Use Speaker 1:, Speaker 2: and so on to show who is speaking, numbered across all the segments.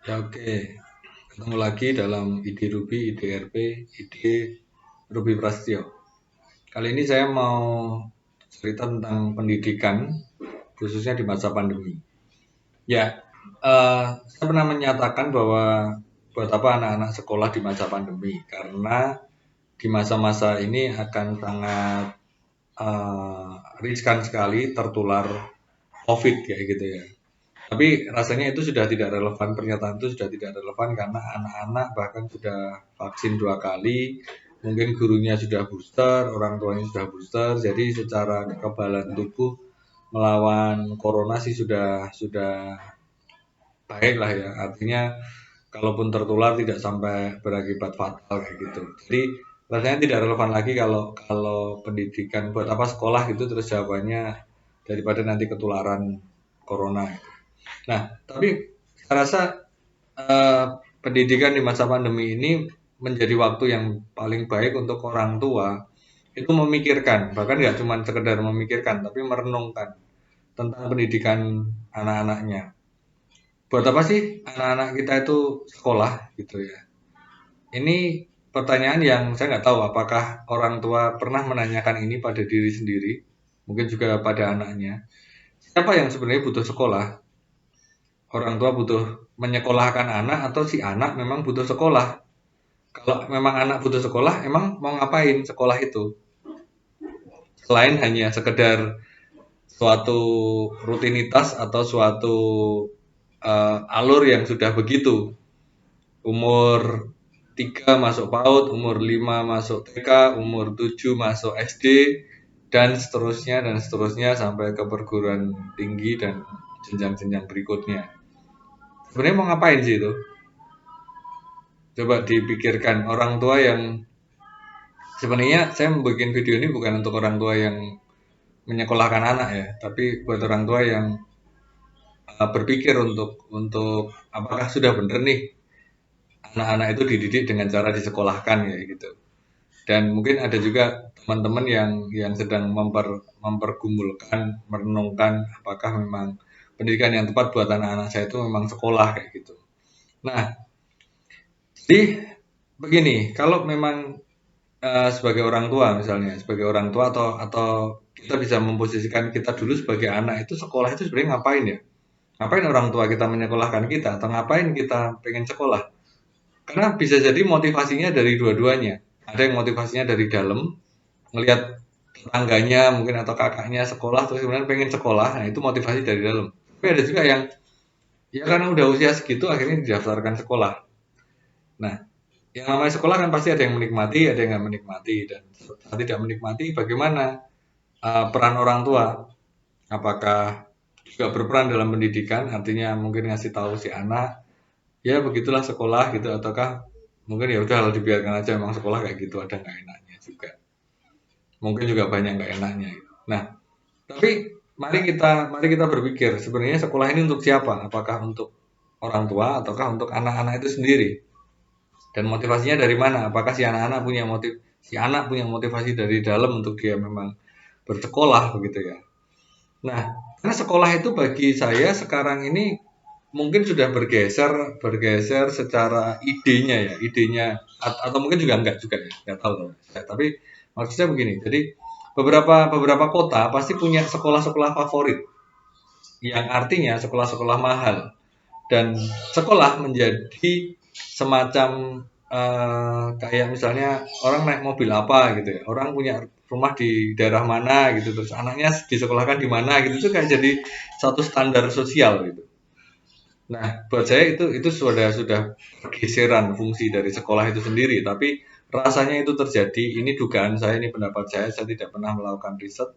Speaker 1: Ya oke, ketemu lagi dalam ide Ruby, ide RP, ide Ruby Prasetyo. Kali ini saya mau cerita tentang pendidikan, khususnya di masa pandemi. Ya, saya pernah menyatakan bahwa buat apa anak-anak sekolah di masa pandemi, karena di masa-masa ini akan sangat eh, riskan sekali tertular COVID kayak gitu ya. Tapi rasanya itu sudah tidak relevan, pernyataan itu sudah tidak relevan karena anak-anak bahkan sudah vaksin 2 kali, mungkin gurunya sudah booster, orang tuanya sudah booster, jadi secara kekebalan tubuh melawan corona sih sudah baik lah ya. Artinya kalaupun tertular tidak sampai berakibat fatal kayak gitu. Jadi rasanya tidak relevan lagi kalau kalau pendidikan buat apa sekolah gitu terus jawabannya daripada nanti ketularan corona. Nah, tapi saya rasa eh, pendidikan di masa pandemi ini menjadi waktu yang paling baik untuk orang tua itu memikirkan, bahkan nggak cuma sekedar memikirkan, tapi merenungkan tentang pendidikan anak-anaknya. Buat apa sih anak-anak kita itu sekolah gitu ya? Ini pertanyaan yang saya nggak tahu apakah orang tua pernah menanyakan ini pada diri sendiri, mungkin juga pada anaknya. Siapa yang sebenarnya butuh sekolah? Orang tua butuh menyekolahkan anak atau si anak memang butuh sekolah? Kalau memang anak butuh sekolah, emang mau ngapain sekolah itu? Selain hanya sekedar suatu rutinitas atau suatu alur yang sudah begitu. Umur 3 masuk PAUD, umur 5 masuk TK, umur 7 masuk SD, dan seterusnya sampai ke perguruan tinggi dan jenjang-jenjang berikutnya. Sebenarnya mau ngapain sih itu? Coba dipikirkan orang tua yang sebenarnya saya membuat video ini bukan untuk orang tua yang menyekolahkan anak ya, tapi buat orang tua yang berpikir untuk apakah sudah benar nih anak-anak itu dididik dengan cara disekolahkan ya gitu. Dan mungkin ada juga teman-teman yang sedang mempergumulkan, merenungkan apakah memang pendidikan yang tepat buat anak-anak saya itu memang sekolah kayak gitu. Nah, jadi begini, kalau memang sebagai orang tua misalnya, sebagai orang tua atau kita bisa memposisikan kita dulu sebagai anak itu sekolah itu sebenarnya ngapain ya? Ngapain orang tua kita menyekolahkan kita atau ngapain kita pengen sekolah? Karena bisa jadi motivasinya dari dua-duanya. Ada yang motivasinya dari dalam, ngelihat tetangganya mungkin atau kakaknya sekolah terus kemudian pengen sekolah. Nah, itu motivasi dari dalam. Tapi ada juga yang ya karena udah usia segitu akhirnya didaftarkan sekolah. Nah, yang namanya sekolah kan pasti ada yang menikmati, ada yang nggak menikmati dan saat tidak menikmati bagaimana peran orang tua? Apakah juga berperan dalam pendidikan? Artinya mungkin ngasih tahu si anak, ya begitulah sekolah gitu ataukah mungkin ya udah dibiarkan aja memang sekolah kayak gitu ada nggak enaknya juga. Mungkin juga banyak nggak enaknya gitu. Nah, tapi mari kita berpikir sebenarnya sekolah ini untuk siapa? Apakah untuk orang tua ataukah untuk anak-anak itu sendiri? Dan motivasinya dari mana? Apakah si anak punya motivasi dari dalam untuk dia memang bersekolah begitu ya. Nah, karena sekolah itu bagi saya sekarang ini mungkin sudah bergeser bergeser secara idenya atau mungkin juga enggak juga ya, enggak tahu ya. Tapi maksudnya begini, jadi beberapa beberapa kota pasti punya sekolah-sekolah favorit yang artinya sekolah-sekolah mahal dan sekolah menjadi semacam kayak misalnya orang naik mobil apa gitu ya, orang punya rumah di daerah mana gitu, terus anaknya disekolahkan di mana gitu, itu kayak jadi satu standar sosial gitu. Nah, buat saya itu sudah pergeseran fungsi dari sekolah itu sendiri, tapi rasanya itu terjadi, ini dugaan saya, ini pendapat saya tidak pernah melakukan riset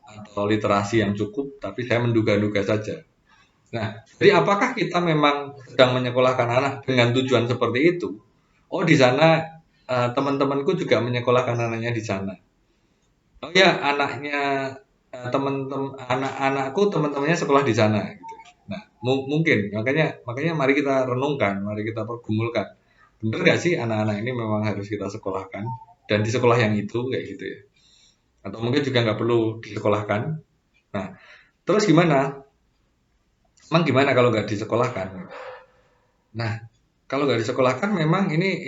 Speaker 1: atau literasi yang cukup, tapi saya menduga-duga saja. Nah, jadi apakah kita memang sedang menyekolahkan anak dengan tujuan seperti itu? Oh, di sana teman-temanku juga menyekolahkan anaknya di sana. Oh ya, teman-teman anak-anakku teman-temannya sekolah di sana gitu. Nah, mungkin makanya makanya mari kita renungkan, mari kita pergumulkan. Bener nggak sih anak-anak ini memang harus kita sekolahkan dan di sekolah yang itu kayak gitu ya? Atau mungkin juga nggak perlu disekolahkan. Nah, terus gimana? Emang gimana kalau nggak disekolahkan? Nah, kalau nggak disekolahkan memang ini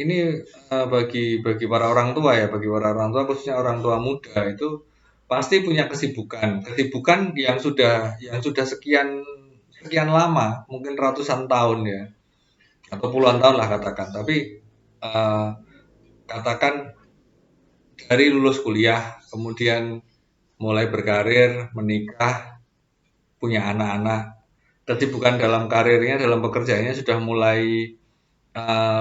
Speaker 1: bagi para orang tua ya, bagi para orang tua khususnya orang tua muda itu pasti punya kesibukan, kesibukan yang sudah sekian sekian lama, mungkin ratusan tahun ya, atau puluhan tahun lah katakan. Tapi eh, katakan dari lulus kuliah, kemudian mulai berkarir, menikah, punya anak-anak, kesibukan dalam karirnya, dalam pekerjaannya sudah mulai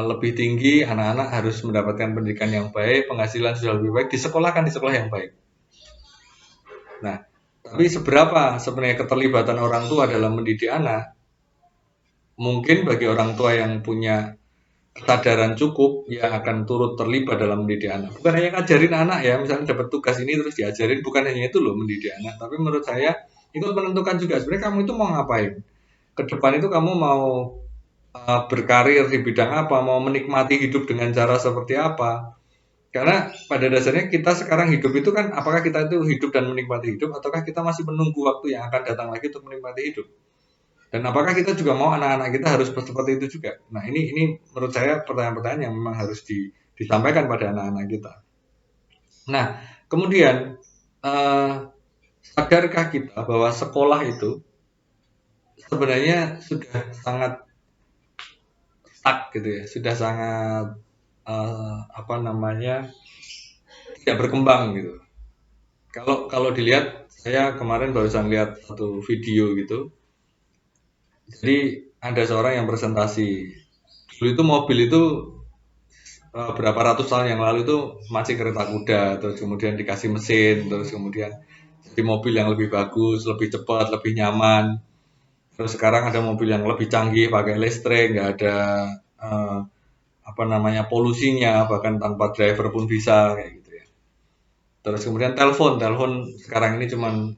Speaker 1: lebih tinggi, anak-anak harus mendapatkan pendidikan yang baik, penghasilan sudah lebih baik, disekolahkan di sekolah yang baik. Nah, tapi seberapa sebenarnya keterlibatan orang tua dalam mendidik anak? Mungkin bagi orang tua yang punya kesadaran cukup, ya akan turut terlibat dalam mendidik anak. Bukan hanya ngajarin anak ya, misalnya dapat tugas ini terus diajarin, bukan hanya itu loh mendidik anak. Tapi menurut saya ikut menentukan juga sebenarnya kamu itu mau ngapain. Ke depan itu kamu mau berkarir di bidang apa, mau menikmati hidup dengan cara seperti apa. Karena pada dasarnya kita sekarang hidup itu kan apakah kita itu hidup dan menikmati hidup ataukah kita masih menunggu waktu yang akan datang lagi untuk menikmati hidup. Dan apakah kita juga mau anak-anak kita harus seperti itu juga. Nah, ini menurut saya pertanyaan-pertanyaan yang memang harus disampaikan pada anak-anak kita. Nah, kemudian eh, sadarkah kita bahwa sekolah itu sebenarnya sudah sangat stuck gitu ya, sudah sangat apa namanya tidak berkembang gitu. Kalau kalau dilihat, saya kemarin barusan lihat satu video gitu. Jadi ada seorang yang presentasi. Dulu itu mobil itu berapa ratus tahun yang lalu itu masih kereta kuda, terus kemudian dikasih mesin, terus kemudian jadi mobil yang lebih bagus, lebih cepat, lebih nyaman. Terus sekarang ada mobil yang lebih canggih, pakai listrik, nggak ada eh, apa namanya polusinya, bahkan tanpa driver pun bisa kayak gitu ya. Terus kemudian telepon, telepon sekarang ini cuman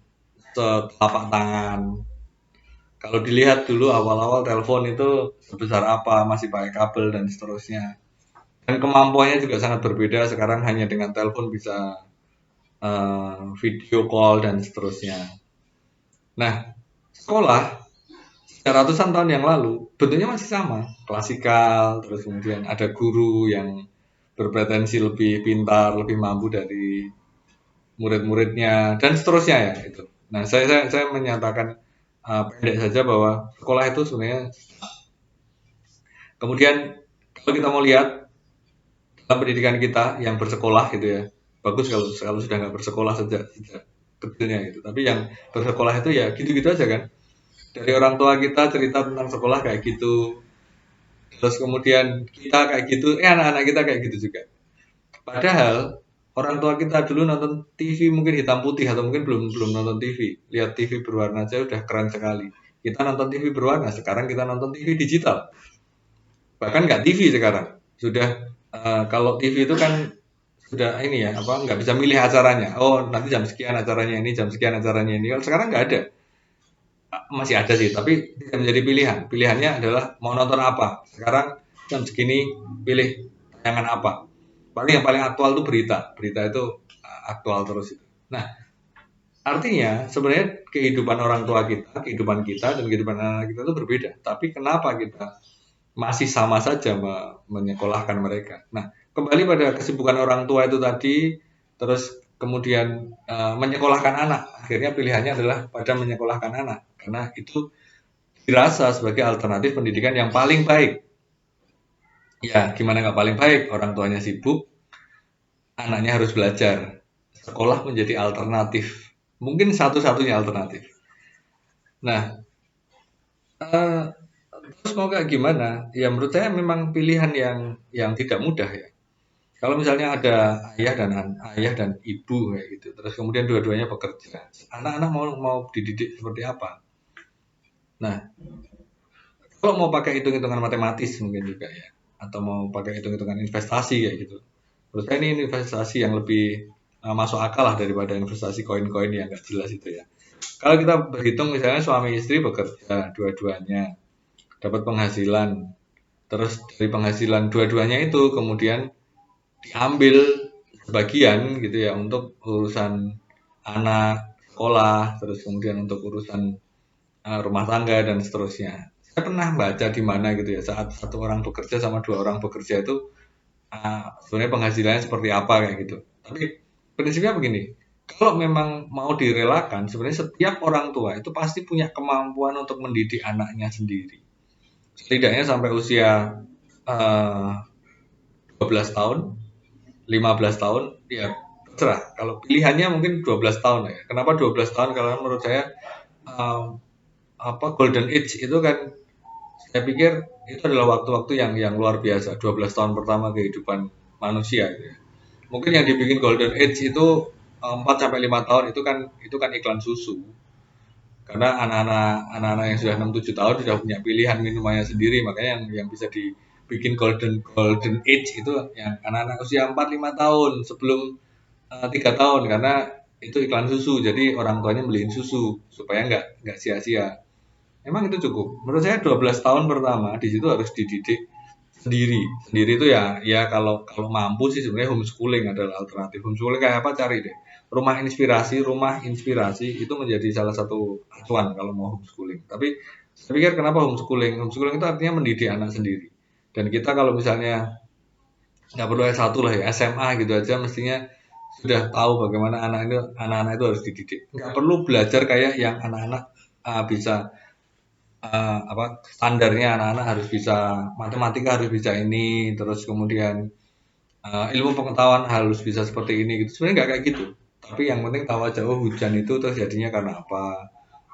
Speaker 1: telapak tangan. Kalau dilihat dulu awal-awal telepon itu sebesar apa, masih pakai kabel dan seterusnya. Dan kemampuannya juga sangat berbeda. Sekarang hanya dengan telepon bisa video call dan seterusnya. Nah, sekolah ratusan tahun yang lalu bentuknya masih sama, klasikal. Terus kemudian ada guru yang berpretensi lebih pintar, lebih mampu dari murid-muridnya dan seterusnya ya itu. Nah, saya menyatakan pendek saja bahwa sekolah itu sebenarnya. Kemudian kalau kita mau lihat dalam pendidikan kita yang bersekolah gitu ya, bagus kalau kalau sudah nggak bersekolah sejak kecilnya gitu. Tapi yang bersekolah itu ya gitu-gitu aja kan. Dari orang tua kita cerita tentang sekolah kayak gitu, terus kemudian kita kayak gitu, anak-anak kita kayak gitu juga. Padahal orang tua kita dulu nonton TV mungkin hitam putih atau mungkin belum belum nonton TV. Lihat TV berwarna aja udah keren sekali. Kita nonton TV berwarna, sekarang kita nonton TV digital. Bahkan nggak TV sekarang. Sudah kalau TV itu kan sudah ini ya apa nggak bisa milih acaranya. Oh nanti jam sekian acaranya ini, jam sekian acaranya ini. Kalau sekarang nggak ada. Masih ada sih, tapi tidak menjadi pilihan. Pilihannya adalah mau nonton apa. Sekarang jam segini pilih tayangan apa. Paling yang paling aktual itu berita. Berita itu aktual terus itu. Nah, artinya sebenarnya kehidupan orang tua kita, kehidupan kita dan kehidupan anak kita itu berbeda. Tapi kenapa kita masih sama saja menyekolahkan mereka? Nah, kembali pada kesibukan orang tua itu tadi, terus kemudian menyekolahkan anak. Akhirnya pilihannya adalah pada menyekolahkan anak karena itu dirasa sebagai alternatif pendidikan yang paling baik. Ya, gimana nggak paling baik? Orang tuanya sibuk, anaknya harus belajar. Sekolah menjadi alternatif. Mungkin satu-satunya alternatif. Nah, eh, terus mau kayak gimana? Ya menurut saya memang pilihan yang tidak mudah ya. Kalau misalnya ada ayah dan ibu kayak gitu, terus kemudian dua-duanya bekerja, anak-anak mau dididik seperti apa? Nah, kalau mau pakai hitung-hitungan matematis mungkin juga ya, atau mau pakai hitung-hitungan investasi kayak gitu. Menurut saya ini investasi yang lebih masuk akal lah daripada investasi koin-koin yang nggak jelas itu ya. Kalau kita berhitung misalnya suami istri bekerja dua-duanya, dapat penghasilan, terus dari penghasilan dua-duanya itu kemudian diambil sebagian gitu ya untuk urusan anak, sekolah, terus kemudian untuk urusan rumah tangga dan seterusnya. saya pernah baca di mana gitu ya, saat satu orang bekerja sama dua orang bekerja itu sebenarnya penghasilannya seperti apa kayak gitu. Tapi prinsipnya begini, kalau memang mau direlakan, sebenarnya setiap orang tua itu pasti punya kemampuan untuk mendidik anaknya sendiri. Setidaknya sampai usia 12 tahun, 15 tahun, ya terserah. Kalau pilihannya mungkin 12 tahun ya. Kenapa 12 tahun? Karena menurut saya eh, golden age itu kan, saya pikir itu adalah waktu-waktu yang luar biasa. 12 tahun pertama kehidupan manusia gitu ya. Mungkin yang dibikin golden age itu 4 sampai 5 tahun itu kan iklan susu. Karena anak-anak yang sudah 6 7 tahun sudah punya pilihan minumannya sendiri, makanya yang bisa dibikin golden golden age itu yang anak-anak usia 4 5 tahun sebelum 3 tahun, karena itu iklan susu. Jadi orang tuanya beliin susu supaya nggak sia-sia. Emang itu cukup. Menurut saya 12 tahun pertama di situ harus dididik sendiri. Sendiri itu ya kalau kalau mampu sih sebenarnya homeschooling adalah alternatif. Homeschooling kayak apa, cari deh. Rumah inspirasi itu menjadi salah satu acuan kalau mau homeschooling. Tapi saya pikir kenapa homeschooling? Homeschooling itu artinya mendidik anak sendiri. Dan kita kalau misalnya nggak perlu S1 lah ya, SMA gitu aja mestinya sudah tahu bagaimana anak-anak itu harus dididik. Nggak perlu belajar kayak yang anak-anak bisa apa standarnya anak-anak harus bisa matematika, harus bisa ini, terus kemudian ilmu pengetahuan harus bisa seperti ini gitu. Sebenarnya nggak kayak gitu. Tapi yang penting tahu aja, oh hujan itu terjadinya karena apa.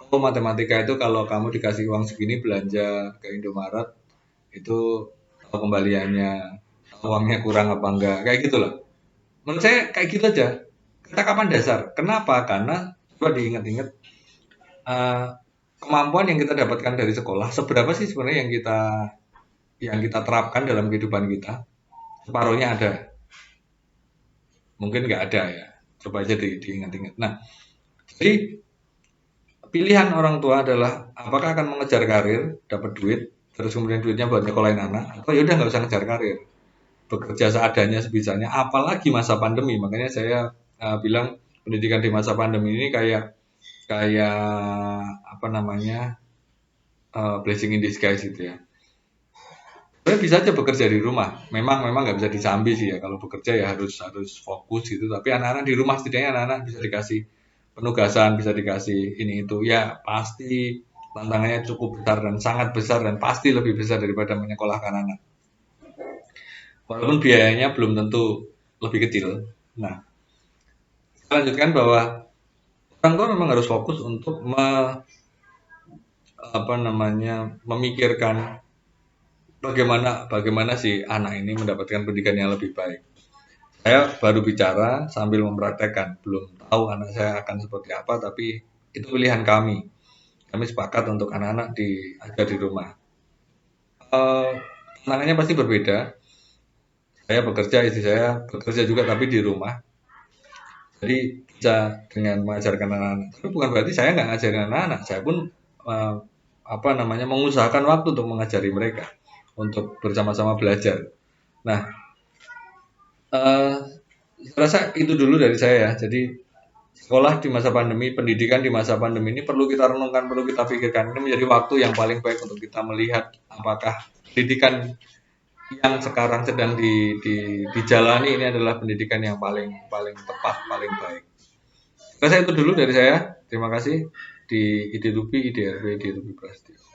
Speaker 1: Oh matematika itu kalau kamu dikasih uang segini belanja ke Indomaret itu tahu kembaliannya, tahu uangnya kurang apa enggak, kayak gitu loh. Menurut saya kayak gitu aja. Ketakapan dasar. Kenapa? Karena coba diingat-ingat eh, kemampuan yang kita dapatkan dari sekolah, seberapa sih sebenarnya yang kita terapkan dalam kehidupan kita? Separuhnya ada, mungkin nggak ada ya. Coba aja diingat-ingat. Nah, jadi pilihan orang tua adalah apakah akan mengejar karir, dapat duit, terus kemudian duitnya buat nyekolahin anak, atau yaudah nggak usah ngejar karir, bekerja seadanya sebisanya. Apalagi masa pandemi, makanya saya bilang pendidikan di masa pandemi ini kayak kayak apa namanya blessing in disguise gitu ya. Sebenarnya bisa aja bekerja di rumah. Memang nggak bisa disambi sih ya. Kalau bekerja ya harus fokus gitu. Tapi anak-anak di rumah setidaknya anak-anak bisa dikasih penugasan, bisa dikasih ini itu. Ya pasti tantangannya cukup besar dan sangat besar dan pasti lebih besar daripada menyekolahkan anak. Walaupun biayanya belum tentu lebih kecil. Nah, saya lanjutkan bahwa orang tua memang harus fokus untuk apa namanya memikirkan bagaimana bagaimana si anak ini mendapatkan pendidikan yang lebih baik. Saya baru bicara sambil mempraktekkan, belum tahu anak saya akan seperti apa, tapi itu pilihan kami. Kami sepakat untuk anak-anak diajar di rumah. Eh, Tantangannya pasti berbeda. Saya bekerja, istri saya bekerja juga tapi di rumah. Jadi bisa dengan mengajarkan anak-anak. Tapi bukan berarti saya nggak ngajarin anak-anak. Saya pun eh, apa namanya mengusahakan waktu untuk mengajari mereka, untuk bersama-sama belajar. Nah, eh, saya rasa itu dulu dari saya ya. Jadi sekolah di masa pandemi, pendidikan di masa pandemi ini perlu kita renungkan, perlu kita pikirkan. Ini menjadi waktu yang paling baik untuk kita melihat apakah pendidikan yang sekarang sedang dijalani ini adalah pendidikan yang paling paling tepat, paling baik. Saya itu dulu dari saya. Terima kasih di IDRUPI, IDRB, IDRUPI Prasetyo.